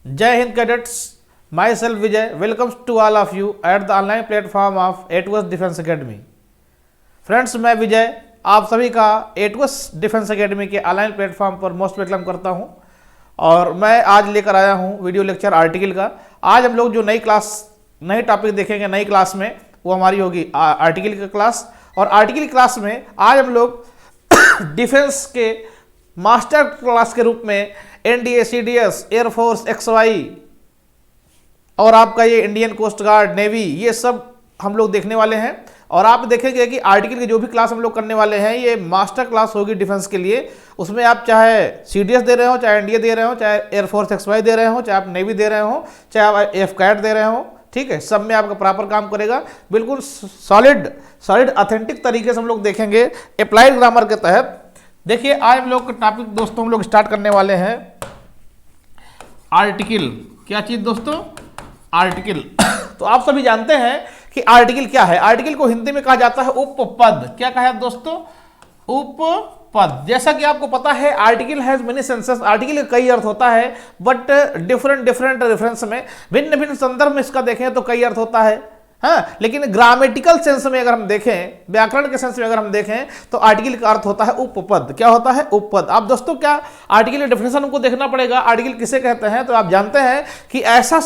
जय Hind cadets, myself Vijay welcomes to all of you at the online platform of एटवस defence academy. Friends, मैं विजय आप सभी का एटवस डिफेंस अकेडमी के ऑनलाइन प्लेटफॉर्म पर मोस्ट वेलकम करता हूं और मैं आज लेकर आया हूं वीडियो लेक्चर आर्टिकल का। आज हम लोग जो नई टॉपिक देखेंगे नई क्लास में, वो हमारी होगी आर्टिकल की क्लास। और आर्टिकल क्लास में आज हम लोग डिफेंस के मास्टर क्लास के रूप में एनडीए, सीडीएस, एयरफोर्स, एक्सवाई और आपका ये इंडियन कोस्ट गार्ड, नेवी, ये सब हम लोग देखने वाले हैं। और आप देखेंगे कि आर्टिकल की जो भी क्लास हम लोग करने वाले हैं ये मास्टर क्लास होगी डिफेंस के लिए। उसमें आप चाहे सीडीएस दे रहे हो, चाहे एनडीए दे रहे हो, चाहे एयरफोर्स एक्सवाई दे रहे हो, चाहे आप नेवी दे रहे हो, चाहे आप एफ कैट दे रहे हो, ठीक है, सब में आपका प्रॉपर काम करेगा। बिल्कुल सॉलिड ऑथेंटिक तरीके से हम लोग देखेंगे अप्लाइड ग्रामर के तहत। देखिए आज हम लोग का टॉपिक दोस्तों हम लोग स्टार्ट करने वाले हैं आर्टिकल। क्या चीज दोस्तों? आर्टिकल। तो आप सभी जानते हैं कि आर्टिकल क्या है। आर्टिकल को हिंदी में कहा जाता है उपपद। क्या कहा है दोस्तों? उपपद। जैसा कि आपको पता है article has many senses. Article का कई अर्थ होता है, बट डिफरेंट रेफरेंस में, भिन्न संदर्भ में इसका देखें तो कई अर्थ होता है। हाँ, लेकिन ग्रामेटिकल सेंस में अगर हम देखें, व्याकरण के सेंस में अगर हम देखें तो आर्टिकल का अर्थ होता है उपपद। क्या होता है? उपपद। आप दोस्तों क्या आर्टिकल की डेफिनेशन हमको देखना पड़ेगा। आर्टिकल किसे कहते हैं? तो आप जानते हैं कि ऐसा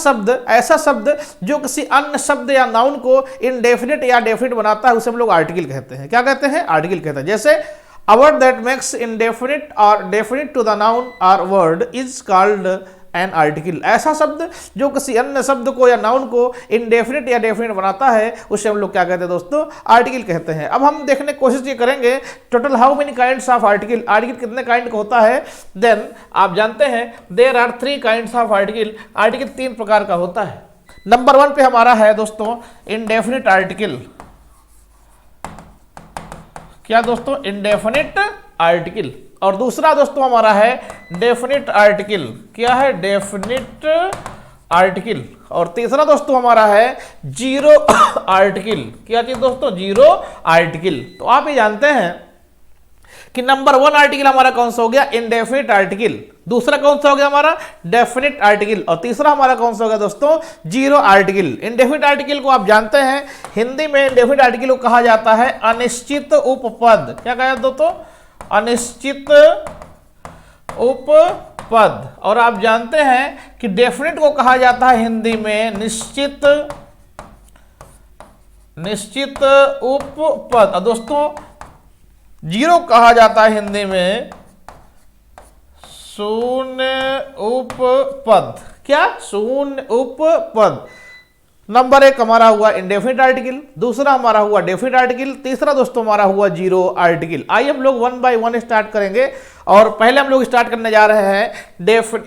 शब्द जो किसी अन्य शब्द या नाउन को इनडेफिनिट या डेफिनिट बनाता है उसे हम लोग आर्टिकल कहते हैं। क्या कहते हैं? आर्टिकल कहते हैं। जैसे a word that makes indefinite or definite to the noun or word is called an article। ऐसा शब्द जो किसी अन्य शब्द को या नाउन को इनडेफिनिट या डेफिनिट बनाता है उसे हम लोग क्या कहते हैं दोस्तों? आर्टिकल कहते हैं। अब हम देखने की कोशिश ये करेंगे total how many kinds of article. Article कितने काइंड का होता है? देन आप जानते हैं there are 3 kinds of article. Article 3 प्रकार का होता है। नंबर 1 पे हमारा है दोस्तों इनडेफिनिट आर्टिकल। क्या दोस्तों? Indefinite article. और दूसरा दोस्तों हमारा है डेफिनिट आर्टिकल। क्या है? Definite article. और तीसरा दोस्तों हमारा है जीरो आर्टिकल। क्या चीज दोस्तों? Zero article. तो आप ये जानते हैं कि नंबर 1 आर्टिकल हमारा कौन सा हो गया? Indefinite article. दूसरा कौन सा हो गया हमारा? Definite article. और तीसरा हमारा कौन सा हो गया दोस्तों? Zero article. इनडेफिनिट आर्टिकल को आप जानते हैं हिंदी में इनडेफिनिट आर्टिकल को कहा जाता है अनिश्चित उपपद। क्या कहा दोस्तों? अनिश्चित उपपद। और आप जानते हैं कि डेफिनिट को कहा जाता है हिंदी में निश्चित उपपद। और दोस्तों जीरो कहा जाता है हिंदी में शून्य उपपद। क्या? शून्य उपपद। नंबर 1 हमारा हुआ इंडेफिनिट आर्टिकल, दूसरा हमारा हुआ डेफिनिट आर्टिकल, तीसरा दोस्तों हमारा हुआ जीरो आर्टिकल। आइए हम लोग 1 बाय 1 स्टार्ट करेंगे। और पहले हम लोग स्टार्ट करने जा रहे हैं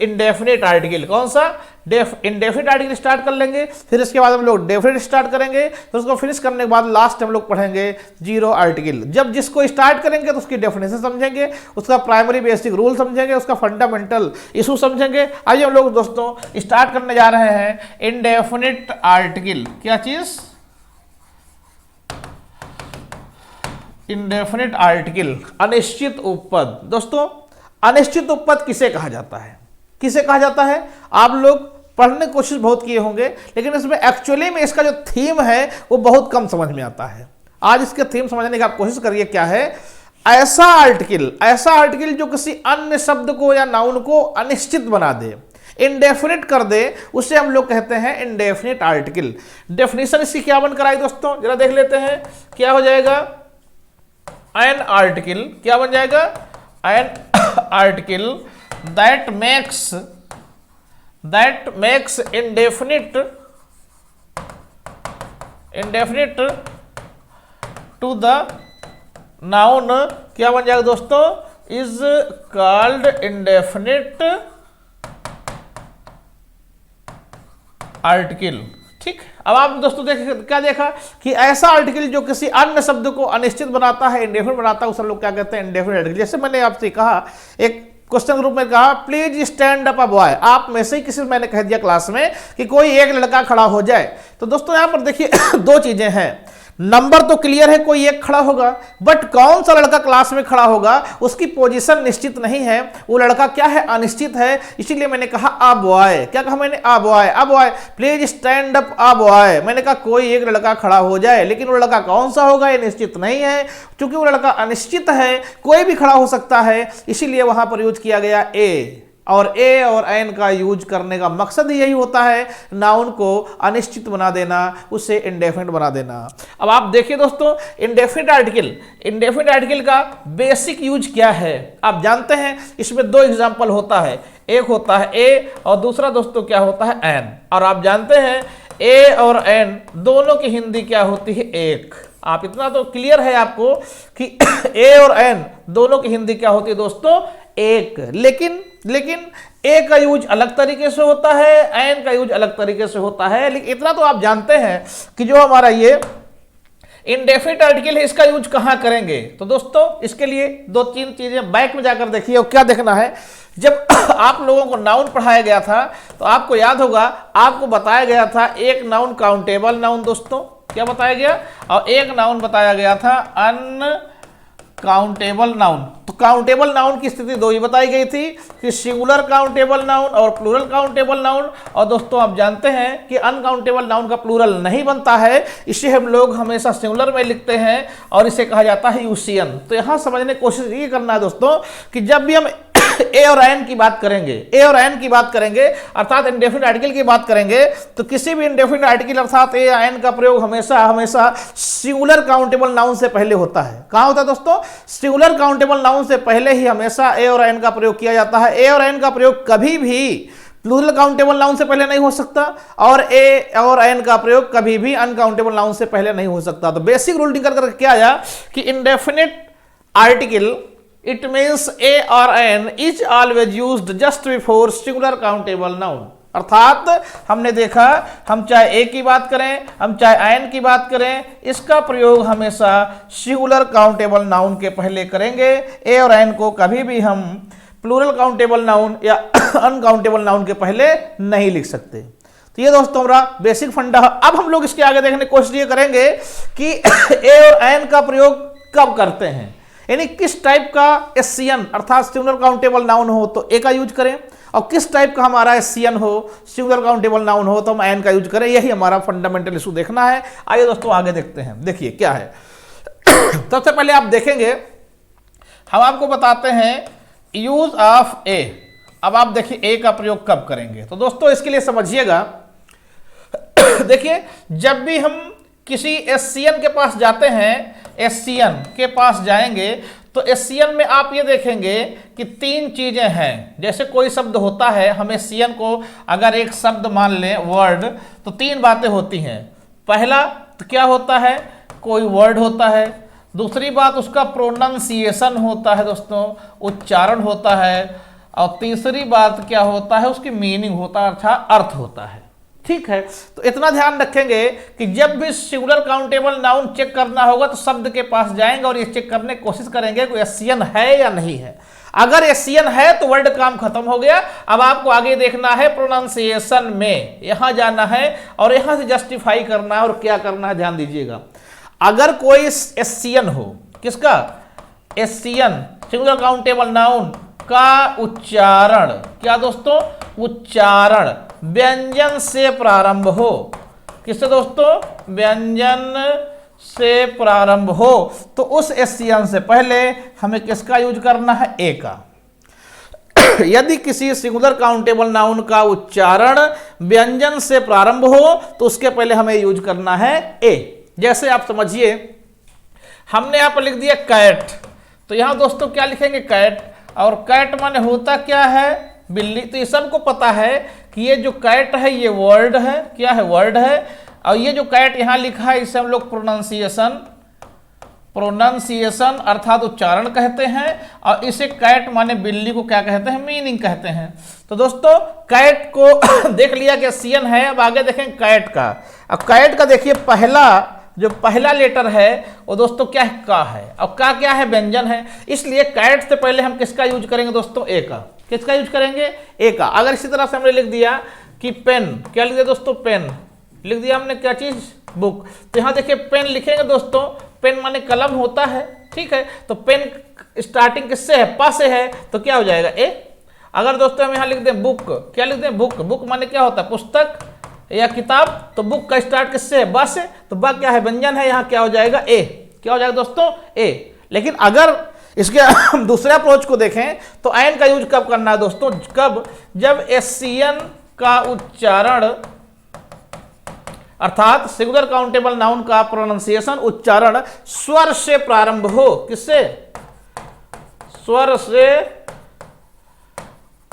इंडेफिनिट आर्टिकल। कौन सा? इंडेफिनिट आर्टिकल स्टार्ट कर लेंगे, फिर इसके बाद हम लोग डेफिनिट स्टार्ट करेंगे, फिर उसको फिनिश करने के बाद लास्ट हम लोग पढ़ेंगे जीरो आर्टिकल। जब जिसको स्टार्ट करेंगे तो उसकी डेफिनेशन समझेंगे, उसका प्राइमरी बेसिक रूल समझेंगे, उसका फंडामेंटल इशू समझेंगे। आइए हम लोग दोस्तों स्टार्ट करने जा रहे हैं इंडेफिनिट आर्टिकल। क्या चीज? इनडेफिनिट आर्टिकल, अनिश्चित उपपद। दोस्तों अनिश्चित उपपद किसे कहा जाता है? किसे कहा जाता है? आप लोग पढ़ने की कोशिश बहुत किए होंगे, लेकिन इसमें एक्चुअली में इसका जो थीम है वो बहुत कम समझ में आता है। आज इसके थीम समझने की आप कोशिश करिए। क्या है? ऐसा आर्टिकल जो किसी अन्य शब्द को या नाउन को अनिश्चित बना दे, इनडेफिनिट कर दे, उसे हम लोग कहते हैं इनडेफिनिट आर्टिकल। डेफिनेशन इसकी क्या बनकर आई दोस्तों? जरा देख लेते हैं। क्या हो जाएगा? An article. क्या बन जाएगा? An article that makes indefinite to the noun। क्या बन जाएगा दोस्तों? is called indefinite article। ठीक। अब आप दोस्तों क्या देखा कि ऐसा आर्टिकल जो किसी अन्य शब्द को अनिश्चित बनाता है, इंडेफिनिट बनाता है, उसे लोग क्या कहते हैं? Indefinite article. जैसे मैंने आपसे कहा, एक क्वेश्चन ग्रुप में कहा please stand up a boy. आप में से ही किसी मैंने कह दिया क्लास में कि कोई एक लड़का खड़ा हो जाए। तो दोस्तों यहां पर देखिए 2 चीजें हैं। नंबर तो क्लियर है, कोई एक खड़ा होगा, बट कौन सा लड़का क्लास में खड़ा होगा उसकी पोजीशन निश्चित नहीं है, वो लड़का क्या है, अनिश्चित है। इसीलिए मैंने कहा अ बॉय, क्या कहा मैंने, a boy, a boy please stand up a boy. मैंने कहा कोई एक लड़का खड़ा हो जाए, लेकिन वो लड़का कौन सा होगा ये निश्चित नहीं है, क्योंकि वो लड़का अनिश्चित है, कोई भी खड़ा हो सकता है, इसीलिए वहां पर यूज किया गया ए। और ए और एन का यूज करने का मकसद यही होता है, नाउन को अनिश्चित बना देना, उसे इंडेफिनिट बना देना। अब आप देखिए दोस्तों, इंडेफिनिट आर्टिकल का बेसिक यूज क्या है आप जानते हैं। इसमें दो एग्जांपल होता है, एक होता है ए और दूसरा दोस्तों क्या होता है, एन। और आप जानते हैं ए और एन दोनों की हिंदी क्या होती है, एक। आप इतना तो क्लियर है आपको कि ए और एन दोनों की हिंदी क्या होती है दोस्तों, एक। लेकिन ए का यूज अलग तरीके से होता है, एन का यूज अलग तरीके से होता है। लेकिन इतना तो आप जानते हैं कि जो हमारा ये इंडेफिनिट आर्टिकल है इसका यूज कहां करेंगे। तो दोस्तों इसके लिए दो तीन चीजें बैक में जाकर देखिए। और क्या देखना है, जब आप लोगों को नाउन पढ़ाया गया था तो आपको याद होगा, आपको बताया गया था एक नाउन काउंटेबल नाउन दोस्तों, क्या बताया गया, और एक नाउन बताया गया था अनकाउंटेबल नाउन। तो काउंटेबल नाउन की स्थिति दो ही बताई गई थी कि सिंगुलर काउंटेबल नाउन और प्लूरल काउंटेबल नाउन। और दोस्तों आप जानते हैं कि अनकाउंटेबल नाउन का प्लूरल नहीं बनता है, इसे हम लोग हमेशा सिंगुलर में लिखते हैं और इसे कहा जाता है यूसियन। तो यहां समझने की कोशिश ये करना है दोस्तों कि जब भी हम ए और एन की बात करेंगे, अर्थात इंडेफिनिट आर्टिकल की बात करेंगे, तो किसी भी इंडेफिनिट आर्टिकल अर्थात ए या एन का प्रयोग हमेशा सिंगुलर काउंटेबल नाउन से पहले होता है। कहां होता है दोस्तों, सिंगुलर काउंटेबल नाउन से पहले ही हमेशा ए और एन का प्रयोग किया जाता है। ए और एन का प्रयोग कभी भी प्लूरल काउंटेबल नाउन से पहले नहीं हो सकता, और ए और एन का प्रयोग कभी भी अनकाउंटेबल नाउन से पहले नहीं हो सकता। तो बेसिक रूल निकल कर क्या आया कि indefinite article it means a or n is always used just before singular countable noun। अर्थात हमने देखा, हम चाहे a की बात करें, हम चाहे n की बात करें, इसका प्रयोग हमेशा सिंगुलर काउंटेबल नाउन के पहले करेंगे। a और n को कभी भी हम प्लूरल काउंटेबल नाउन या अनकाउंटेबल नाउन के पहले नहीं लिख सकते। तो ये दोस्तों हमारा बेसिक फंडा। अब हम लोग इसके आगे देखने की कोशिश ये करेंगे कि a और n का प्रयोग कब करते हैं, यानी किस टाइप का एससीएन अर्थात सिंगुलर काउंटेबल नाउन हो तो ए का यूज करें, और किस टाइप का हमारा एससीएन हो सिंगुलर काउंटेबल नाउन हो तो हम एन का यूज करें। यही हमारा फंडामेंटल इशू देखना है। आइए दोस्तों आगे देखते हैं। देखिए क्या है, सबसे पहले आप देखेंगे, हम आपको बताते हैं यूज ऑफ ए। अब आप देखिए ए का प्रयोग कब करेंगे। तो दोस्तों इसके लिए समझिएगा, देखिए जब भी हम किसी एससीएन के पास जाते हैं, एससीएन के पास जाएंगे तो एससीएन में आप ये देखेंगे कि तीन चीजें हैं। जैसे कोई शब्द होता है, हम एससीएन को अगर एक शब्द मान लें वर्ड, तो तीन बातें होती हैं। पहला तो क्या होता है, कोई वर्ड होता है। दूसरी बात उसका प्रोनाउंसिएशन होता है दोस्तों, उच्चारण होता है। और तीसरी बात क्या होता है, उसकी मीनिंग होता है अर्थात अर्थ होता है। ठीक है, तो इतना ध्यान रखेंगे कि जब भी सिंगुलर काउंटेबल नाउन चेक करना होगा तो शब्द के पास जाएंगे और ये चेक करने की कोशिश करेंगे कि एससीएन है या नहीं है। अगर एससीएन है तो वर्ड काम खत्म हो गया। अब आपको आगे देखना है प्रोनाउंसिएशन में, यहां जाना है और यहां से जस्टिफाई करना है। और क्या करना है ध्यान दीजिएगा, अगर कोई एससीएन हो, किसका, एससीएन सिंगुलर काउंटेबल नाउन का उच्चारण, क्या दोस्तों, उच्चारण व्यंजन से प्रारंभ हो। किससे दोस्तों, व्यंजन से प्रारंभ हो, तो उस एससीएन से पहले हमें किसका यूज करना है, ए का। यदि किसी सिंगुलर काउंटेबल नाउन का उच्चारण व्यंजन से प्रारंभ हो तो उसके पहले हमें यूज करना है ए। जैसे आप समझिए, हमने यहां पर लिख दिया कैट, तो यहां दोस्तों क्या लिखेंगे, कैट। और कैट माने होता क्या है, बिल्ली। तो ये सबको पता है कि ये जो कैट है ये वर्ड है, क्या है, वर्ड है। और ये जो कैट यहां लिखा है इसे हम लोग प्रोनाउंसिएशन अर्थात उच्चारण कहते हैं। और इसे कैट माने बिल्ली को क्या कहते हैं, मीनिंग कहते हैं। तो दोस्तों कैट को देख लिया कि सीएन है। अब आगे देखें कैट का। अब कैट का देखिए जो पहला लेटर है वो दोस्तों क्या है, का है। अब का क्या है, व्यंजन है। इसलिए कैट से पहले हम किसका यूज करेंगे दोस्तों, ए का। किसका यूज करेंगे, ए का। अगर इसी तरह से हमने लिख दिया कि पेन, क्या लिख दिया दोस्तों, पेन लिख दिया हमने, क्या चीज, बुक। तो यहाँ देखिए पेन लिखेंगे दोस्तों, पेन माने कलम होता है, ठीक है। तो पेन स्टार्टिंग किससे है, पा से है, तो क्या हो जाएगा ए। अगर दोस्तों हम यहाँ लिख दें बुक, क्या लिख दें बुक, बुक माने क्या होता है पुस्तक या किताब, तो बुक का स्टार्ट किससे है, बा से, तो बा क्या है व्यंजन है, यहाँ क्या हो जाएगा ए, क्या हो जाएगा दोस्तों ए। लेकिन अगर इसके हम दूसरे अप्रोच को देखें तो एन का यूज कब करना है दोस्तों, कब, जब एससीएन का उच्चारण अर्थात सिंगुलर काउंटेबल नाउन का प्रोनाउंसिएशन उच्चारण स्वर से प्रारंभ हो, किससे, स्वर से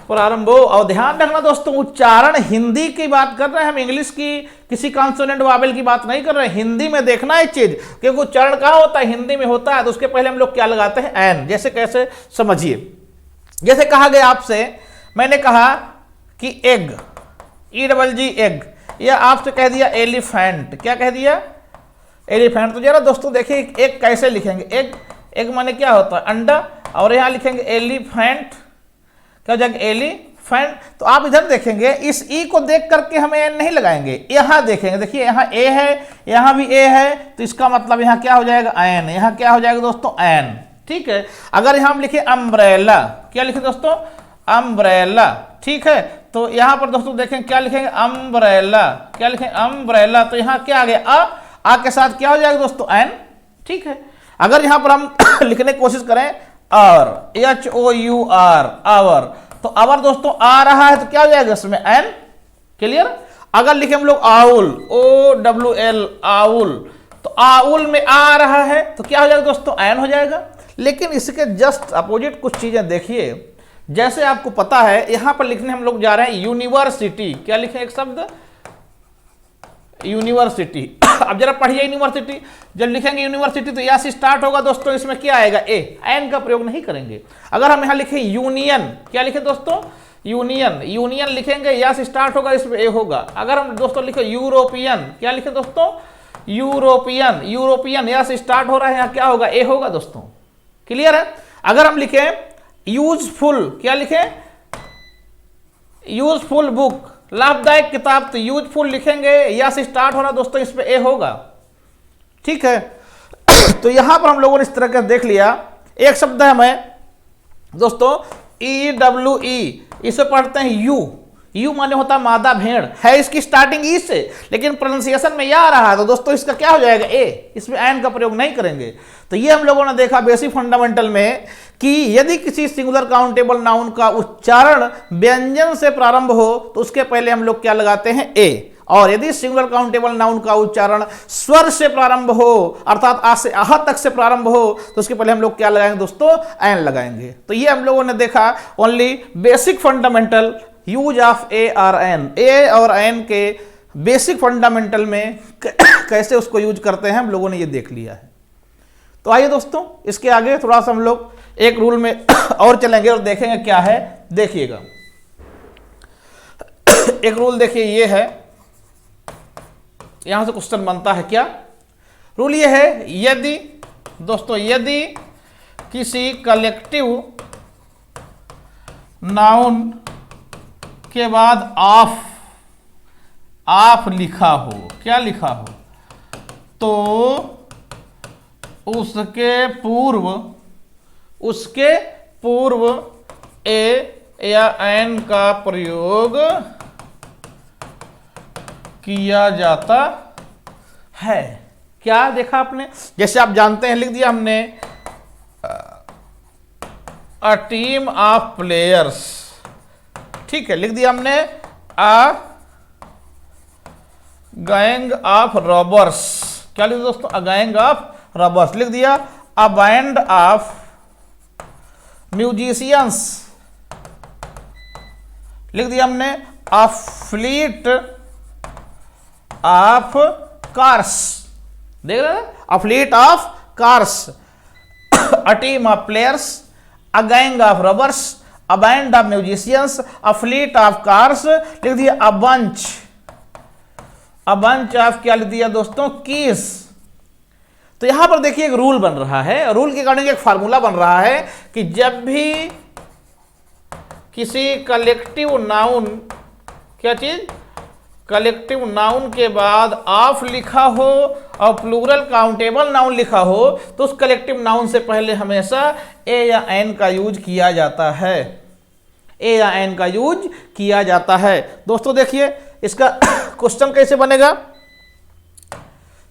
प्रारंभ हो। और ध्यान रखना दोस्तों उच्चारण हिंदी की बात कर रहे हैं हम, इंग्लिश की किसी कॉन्सोनेंट वावेल की बात नहीं कर रहे हैं। हिंदी में देखना है चीज, क्योंकि उच्चारण कहां होता है, हिंदी में होता है। तो उसके पहले हम लोग क्या लगाते हैं, एन। जैसे कैसे समझिए, जैसे कहा गया आपसे, मैंने कहा कि एग, EGG एग, या आपसे कह दिया एलिफेंट, क्या कह दिया एलिफेंट। तो जरा दोस्तों देखिए एग कैसे लिखेंगे, एग, एग माने क्या होता है अंडा, और यहां लिखेंगे एलिफेंट, क्या हो जाएगा एलिफेंट। तो आप इधर देखेंगे इस ई को देख करके हमें एन नहीं लगाएंगे, यहां देखेंगे, देखिए यहां ए है, यहां भी ए है, तो इसका मतलब यहां क्या हो जाएगा एन, यहां क्या हो जाएगा दोस्तों एन, ठीक है। अगर यहां हम लिखे अम्ब्रेला, क्या लिखे दोस्तों अम्ब्रेला, ठीक है। तो यहां पर दोस्तों देखें क्या लिखेंगे अम्ब्रेला, क्या लिखेंगे अम्ब्रेला, तो यहां क्या आ गया आ के साथ क्या हो जाएगा दोस्तों एन, ठीक है। अगर यहां पर हम लिखने की कोशिश करें और HOUR आवर, तो आवर दोस्तों आ रहा है तो क्या हो जाएगा इसमें एन, क्लियर। अगर लिखे हम लोग आउल, OWL आउल, तो आउल में आ रहा है तो क्या हो जाएगा दोस्तों एन हो जाएगा। लेकिन इसके जस्ट अपोजिट कुछ चीजें देखिए, जैसे आपको पता है यहां पर लिखने हम लोग जा रहे हैं यूनिवर्सिटी, क्या लिखे एक शब्द यूनिवर्सिटी। अब जरा पढ़िए यूनिवर्सिटी, जब लिखेंगे यूनिवर्सिटी तो यहां से स्टार्ट होगा दोस्तों, इसमें क्या आएगा ए, एन का प्रयोग नहीं करेंगे। अगर हम यहां लिखे यूनियन, क्या लिखे दोस्तों यूनियन, यूनियन लिखेंगे यहां से स्टार्ट होगा, इसमें ए होगा। अगर हम दोस्तों लिखे यूरोपियन, क्या लिखे दोस्तों यूरोपियन, यूरोपियन यहां से स्टार्ट हो रहा है, यहां क्या होगा ए होगा दोस्तों, क्लियर है। अगर हम लिखे यूजफुल, क्या लिखे यूजफुल बुक, लाभदायक किताब, तो यूजफुल लिखेंगे या से स्टार्ट हो रहा दोस्तों, इस पे ए होगा, ठीक है। तो यहां पर हम लोगों ने इस तरह का देख लिया। एक शब्द है हमें दोस्तों EWE, इसे पढ़ते हैं यू, यू माने होता है मादा भेड़, है इसकी स्टार्टिंग ई से, लेकिन प्रोनाउंसिएशन में या आ रहा है तो दोस्तों इसका क्या हो जाएगा ए, इसमें एन का प्रयोग नहीं करेंगे। तो ये हम लोगों ने देखा बेसिक फंडामेंटल में कि यदि किसी सिंगुलर काउंटेबल नाउन का उच्चारण व्यंजन से प्रारंभ हो तो उसके पहले हम लोग क्या लगाते हैं ए, और यदि सिंगुलर काउंटेबल नाउन का उच्चारण स्वर से प्रारंभ हो अर्थात आ से आह तक से प्रारंभ हो तो उसके पहले हम लोग क्या लगाएंगे दोस्तों एन लगाएंगे। तो ये हम लोगों ने देखा only basic fundamental use of a और एन, ए और एन के बेसिक फंडामेंटल में कैसे उसको यूज करते हैं हम लोगों ने ये देख लिया है। तो आइए दोस्तों इसके आगे थोड़ा सा हम लोग एक रूल में और चलेंगे और देखेंगे क्या है, देखिएगा। एक रूल देखिए ये है, यहां से क्वेश्चन बनता है क्या, रूल ये है, यदि दोस्तों यदि किसी कलेक्टिव नाउन के बाद ऑफ लिखा हो, क्या लिखा हो, तो उसके पूर्व ए या एन का प्रयोग किया जाता है। क्या देखा आपने, जैसे आप जानते हैं लिख दिया हमने अ टीम ऑफ प्लेयर्स, ठीक है, लिख दिया हमने अ गैंग ऑफ रॉबर्स, क्या लिख दिया दोस्तों अ गैंग ऑफ रॉबर्स, लिख दिया अ बैंड ऑफ म्यूजिशियंस, लिख दिया हमने अ फ्लीट ऑफ कार्स, देख रहे हैं a fleet of cars, a team of players, a gang of robbers, a band of musicians, a fleet of cars, लिख दिया अ बंच ऑफ क्या लिख दिया दोस्तों कीज। तो यहां पर देखिए एक रूल बन रहा है, रूल के अकॉर्डिंग एक फार्मूला बन रहा है कि जब भी किसी कलेक्टिव नाउन क्या चीज कलेक्टिव नाउन के बाद ऑफ लिखा हो और प्लूरल काउंटेबल नाउन लिखा हो तो उस कलेक्टिव नाउन से पहले हमेशा ए या एन का यूज किया जाता है, ए या एन का यूज किया जाता है। दोस्तों देखिए इसका क्वेश्चन कैसे बनेगा,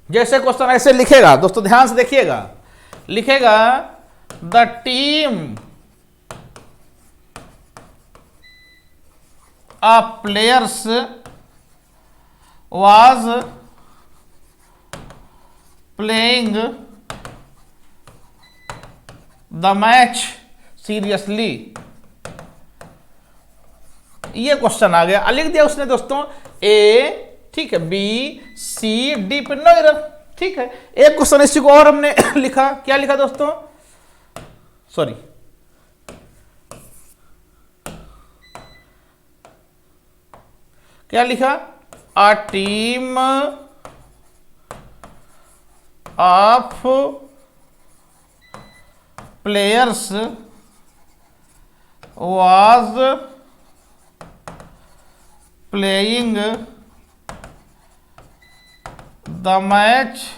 जैसे क्वेश्चन ऐसे लिखेगा, दोस्तों ध्यान से देखिएगा, लिखेगा the team of players was playing the match seriously। ये क्वेश्चन आ गया, लिख दिया उसने दोस्तों ए, ठीक है, बी सी डी पे नो एरर, ठीक है। एक क्वेश्चन इसी को और हमने लिखा, क्या लिखा दोस्तों, सॉरी क्या लिखा, a team of players was playing the match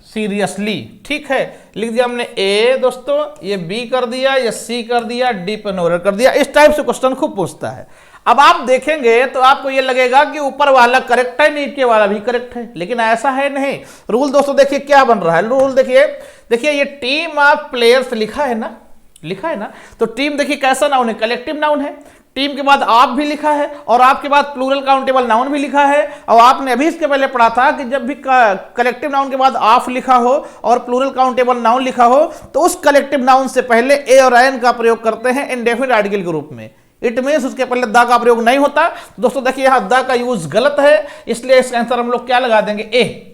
seriously, ठीक है। लिख दिया हमने ए दोस्तों, ये बी कर दिया, ये सी कर दिया, डी पे नो एरर कर दिया। इस टाइप से क्वेश्चन खूब पूछता है। अब आप देखेंगे तो आपको ये लगेगा कि ऊपर वाला करेक्ट है, नीचे वाला भी करेक्ट है, लेकिन ऐसा है नहीं। रूल दोस्तों देखिए क्या बन रहा है, रूल देखिए, देखिए ये टीम ऑफ प्लेयर्स लिखा है ना, लिखा है ना, तो टीम देखिए कैसा नाउन है, कलेक्टिव नाउन है। टीम के बाद आप भी लिखा है और आपके बाद प्लूरल काउंटेबल नाउन भी लिखा है। और आपने अभी इसके पहले पढ़ा था कि जब भी कलेक्टिव नाउन के बाद ऑफ लिखा हो और प्लूरल काउंटेबल नाउन लिखा हो तो उस कलेक्टिव नाउन से पहले ए और एन का प्रयोग करते हैं इंडेफिनिट आर्टिकल के रूप में। इट मीन्स उसके पहले द का प्रयोग नहीं होता। दोस्तों देखिए यहां द का यूज गलत है, इसलिए इसका आंसर हम लोग क्या लगा देंगे, ए।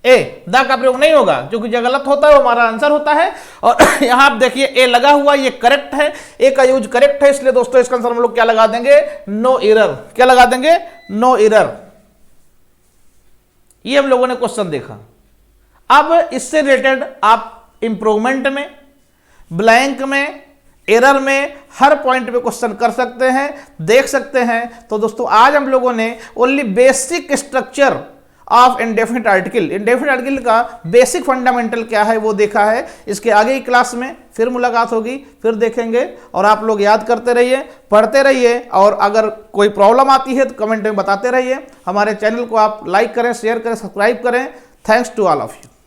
ए, द का प्रयोग नहीं होगा, जो कि जो गलत होता है वो हमारा आंसर होता है। और यहां आप देखिए ए लगा हुआ, ये करेक्ट है, ए का यूज करेक्ट है, इसलिए दोस्तों इसका आंसर हम लोग क्या लगा देंगे, नो एरर। क्या लगा देंगे, नो एरर। ये हम लोगों ने क्वेश्चन देखा। अब इससे रिलेटेड आप इंप्रूवमेंट में, ब्लैंक में, एरर में, हर पॉइंट पे क्वेश्चन कर सकते हैं, देख सकते हैं। तो दोस्तों आज हम लोगों ने only basic structure of indefinite article, indefinite article का बेसिक फंडामेंटल क्या है वो देखा है। इसके आगे की क्लास में फिर मुलाकात होगी, फिर देखेंगे। और आप लोग याद करते रहिए, पढ़ते रहिए, और अगर कोई प्रॉब्लम आती है तो कमेंट में बताते रहिए। हमारे चैनल को आप लाइक करें, शेयर करें, सब्सक्राइब करें। Thanks to all of you.